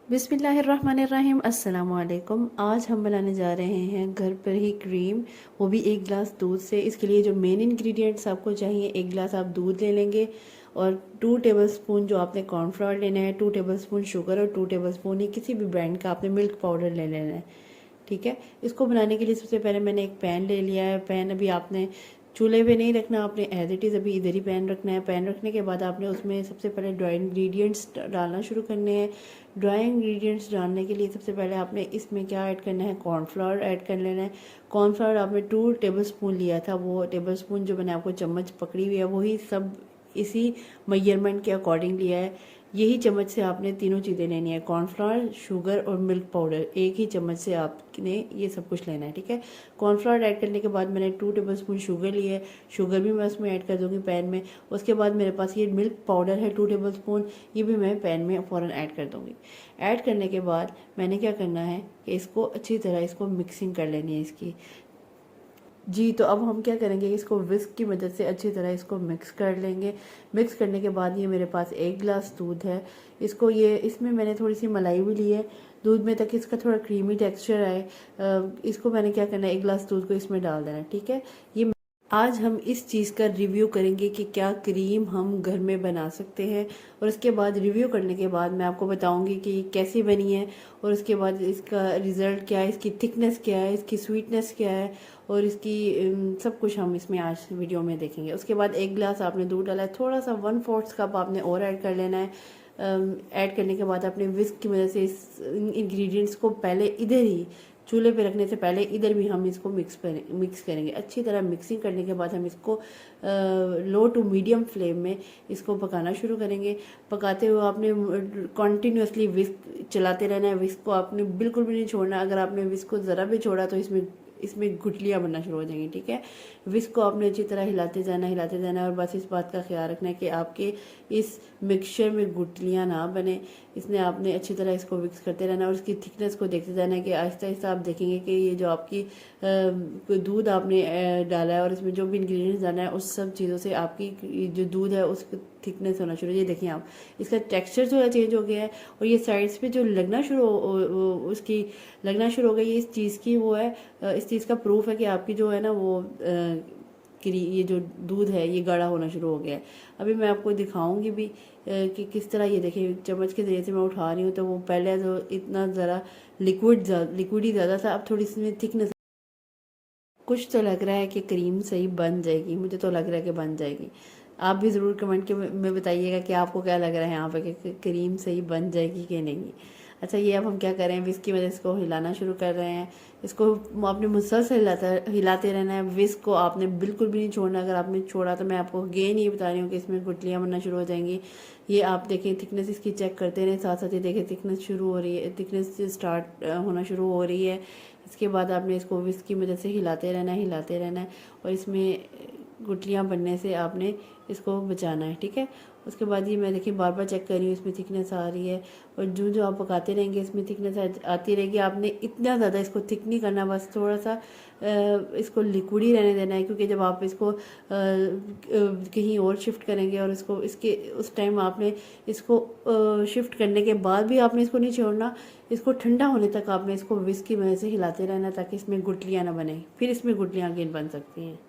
बिस्मिल्लाहिर्रहमानिर्रहीम अस्सलाम वालेकुम। आज हम बनाने जा रहे हैं घर पर ही क्रीम, वो भी एक गिलास दूध से। इसके लिए जो मेन इंग्रेडिएंट्स आपको चाहिए, एक गिलास आप दूध ले लेंगे और 2 टेबलस्पून जो आपने कॉर्नफ्लोर लेना है, 2 टेबलस्पून शुगर और 2 टेबलस्पून ही किसी भी ब्रांड का आपने मिल्क पाउडर ले लेना है। ठीक है। इसको बनाने के लिए सबसे पहले मैंने एक पैन ले लिया है। पैन अभी आपने चूल्हे पे नहीं रखना, आपने एज इट इज़ अभी इधर ही पैन रखना है। पैन रखने के बाद आपने उसमें सबसे पहले ड्राई इंग्रेडिएंट्स डालना शुरू करने हैं। ड्राई इंग्रेडिएंट्स डालने के लिए सबसे पहले आपने इसमें क्या ऐड करना है, कॉर्नफ्लावर ऐड कर लेना है। कॉर्नफ्लावर आपने 2 टेबलस्पून लिया था, वो टेबलस्पून जो मैंने आपको चम्मच पकड़ी हुई है वही सब इसी मेजरमेंट के अकॉर्डिंग लिया है। यही चम्मच से आपने तीनों चीज़ें लेनी है, कॉर्नफ्लावर, शुगर और मिल्क पाउडर। एक ही चम्मच से आपने ये सब कुछ लेना है। ठीक है। कॉर्नफ्लावर ऐड करने के बाद मैंने 2 टेबलस्पून शुगर ली है, शुगर भी मैं उसमें ऐड कर दूँगी पैन में। उसके बाद मेरे पास ये मिल्क पाउडर है 2 टेबलस्पून, ये भी मैं पैन में फ़ौरन ऐड कर दूँगी। ऐड करने के बाद मैंने क्या करना है कि इसको अच्छी तरह इसको मिक्सिंग कर लेनी है इसकी। जी, तो अब हम क्या करेंगे, इसको विस्क की मदद से अच्छी तरह इसको मिक्स कर लेंगे। मिक्स करने के बाद ये मेरे पास 1 गिलास दूध है, इसमें मैंने थोड़ी सी मलाई भी ली है दूध में, ताकि इसका थोड़ा क्रीमी टेक्सचर आए। इसको मैंने क्या करना है, 1 गिलास दूध को इसमें डाल देना है। ठीक है। ये आज हम इस चीज़ का रिव्यू करेंगे कि क्या क्रीम हम घर में बना सकते हैं, और उसके बाद रिव्यू करने के बाद मैं आपको बताऊंगी कि कैसी बनी है, और उसके बाद इसका रिज़ल्ट क्या है, इसकी थिकनेस क्या है, इसकी स्वीटनेस क्या है, और इसकी सब कुछ हम इसमें आज वीडियो में देखेंगे। उसके बाद 1 गिलास आपने दूध डाला है, थोड़ा सा 1/4 कप आपने और ऐड कर लेना है। ऐड करने के बाद अपने विस्क की मदद से इस इंग्रेडिएंट्स को पहले इधर ही चूल्हे पे रखने से पहले इधर भी हम इसको मिक्स करेंगे। अच्छी तरह मिक्सिंग करने के बाद हम इसको लो टू मीडियम फ्लेम में इसको पकाना शुरू करेंगे। पकाते हुए आपने कॉन्टीन्यूसली विस्क चलाते रहना है। विस्क को आपने बिल्कुल भी नहीं छोड़ना। अगर आपने विस्क को ज़रा भी छोड़ा तो इसमें गुठलियाँ बनना शुरू हो जाएंगी। ठीक है। विस्क को आपने अच्छी तरह हिलाते जाना है, और बस इस बात का ख्याल रखना है कि आपके इस मिक्सचर में गुठलियाँ ना बने। इसने आपने अच्छी तरह इसको मिक्स करते रहना, और इसकी थिकनेस को देखते जाना है कि आहिस्ता आहिस्ता आप देखेंगे कि ये जो आपकी दूध आपने डाला है और इसमें जो भी इंग्रेडिएंट्स डाला है उस सब चीज़ों से आपकी जो दूध है उसकी थिकनेस होना शुरू। ये देखिए आप, इसका टेक्सचर जो है चेंज हो गया है, और ये साइड्स पे जो लगना शुरू उसकी लगना शुरू हो गई, इस चीज़ की वो है, इस चीज़ का प्रूफ है कि आपकी जो है ना वो ये जो दूध है ये गाढ़ा होना शुरू हो गया है। अभी मैं आपको दिखाऊंगी भी कि किस तरह। ये देखिए, चम्मच के ज़रिए से मैं उठा रही हूँ तो वो पहले तो इतना ज़रा लिक्विड ही ज़्यादा था, अब थोड़ी सी थिकनेस। कुछ तो लग रहा है कि क्रीम सही बन जाएगी, मुझे तो लग रहा है कि बन जाएगी। आप भी ज़रूर कमेंट के में बताइएगा कि आपको क्या लग रहा है यहाँ पे कि क्रीम सही बन जाएगी कि नहीं। अच्छा, ये अब हम क्या करें, विस्क की वजह से इसको हिलाना शुरू कर रहे हैं। इसको आपने मुसलसल हिलाते रहना है। विस्क को आपने बिल्कुल भी नहीं छोड़ना। अगर आपने छोड़ा तो मैं आपको अगेन ये बता रही हूँ कि इसमें गुठलियाँ बनना शुरू हो जाएंगी। ये आप देखें, थिकनेस इसकी चेक करते रहें, साथ साथ ही देखें थिकनेस शुरू हो रही है, थिकनेस स्टार्ट होना शुरू हो रही है। इसके बाद आपने इसको विस्क की मदद से हिलाते रहना है, और इसमें गुठलियाँ बनने से आपने इसको बचाना है। ठीक है। उसके बाद ये मैं देखिए बार बार चेक कर रही हूँ, इसमें थिकनेस आ रही है, और जो आप पकाते रहेंगे इसमें थिकनेस आती रहेगी। आपने इतना ज़्यादा इसको थिक नहीं करना, बस थोड़ा सा इसको लिक्विड ही रहने देना है, क्योंकि जब आप इसको कहीं और शिफ्ट करेंगे और इसको इसके उस टाइम आपने इसको शिफ्ट करने के बाद भी आपने इसको नहीं छोड़ना। इसको ठंडा होने तक आपने इसको विस्क की मदद से हिलाते रहना, ताकि इसमें गुठलियाँ ना बने, फिर इसमें गुठलियाँ अगेन बन सकती हैं।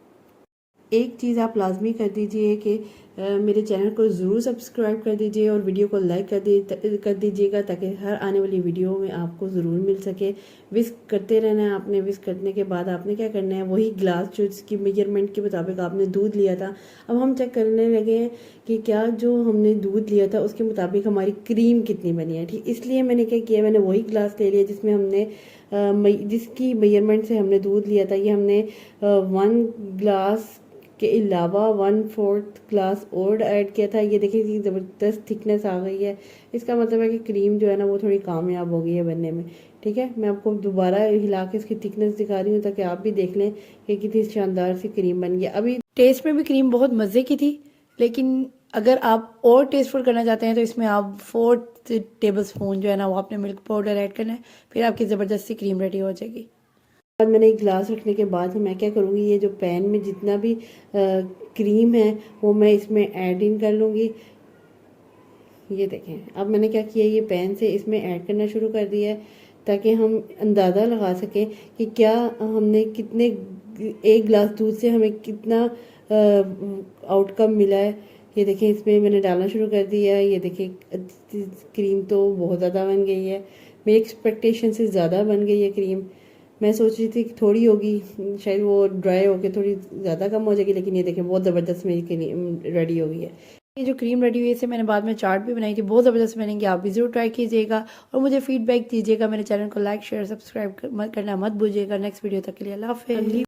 एक चीज़ आप लाजमी कर दीजिए कि मेरे चैनल को ज़रूर सब्सक्राइब कर दीजिए और वीडियो को लाइक कर दीजिएगा, ताकि हर आने वाली वीडियो में आपको ज़रूर मिल सके। विस्क करते रहना है आपने। विस्क करने के बाद आपने क्या करना है, वही ग्लास जो इसकी मेजरमेंट के मुताबिक आपने दूध लिया था, अब हम चेक करने लगे हैं कि क्या जो हमने दूध लिया था उसके मुताबिक हमारी क्रीम कितनी बनी है। ठीक, इसलिए मैंने क्या किया, मैंने वही ग्लास ले लिया जिसमें हमने जिसकी मेजरमेंट से हमने दूध लिया था। ये हमने 1 गिलास के अलावा 1/4 ग्लास और ऐड किया था। ये देखिए कि ज़बरदस्त थिकनेस आ गई है। इसका मतलब है कि क्रीम जो है ना वो थोड़ी कामयाब हो गई है बनने में। ठीक है। मैं आपको दोबारा हिला के इसकी थिकनेस दिखा रही हूँ, ताकि आप भी देख लें कि कितनी शानदार सी क्रीम बन गई। अभी टेस्ट में भी क्रीम बहुत मज़े की थी, लेकिन अगर आप और टेस्टफुल करना चाहते हैं तो इसमें आप 4 टेबलस्पून जो है ना वो आपने मिल्क पाउडर ऐड करना है, फिर आपकी ज़बरदस्त सी क्रीम रेडी हो जाएगी। बाद मैंने एक गिलास रखने के बाद मैं क्या करूँगी, ये जो पैन में जितना भी क्रीम है वो मैं इसमें ऐड इन कर लूँगी। ये देखें, अब मैंने क्या किया, ये पैन से इसमें ऐड करना शुरू कर दिया है ताकि हम अंदाज़ा लगा सकें कि क्या हमने कितने, एक गिलास दूध से हमें कितना आउटकम मिला है। ये देखें, इसमें मैंने डालना शुरू कर दिया है। ये देखें, क्रीम तो बहुत ज़्यादा बन गई है, मेरी एक्सपेक्टेशन से ज़्यादा बन गई है क्रीम। मैं सोच रही थी कि थोड़ी होगी, शायद वो ड्राई होकर थोड़ी ज़्यादा कम हो जाएगी, लेकिन ये देखें बहुत ज़बरदस्त मेरी क्रीम रेडी हो गई है। ये जो क्रीम रेडी हुई है, इसे मैंने बाद में चाट भी बनाई थी, बहुत ज़बरदस्त बनेंगी। आप भी ज़रूर ट्राई कीजिएगा और मुझे फीडबैक दीजिएगा। मेरे चैनल को लाइक शेयर सब्सक्राइब करना मत भूलिएगा। नेक्स्ट वीडियो तक के लिए अल्लाह हाफ़िज़।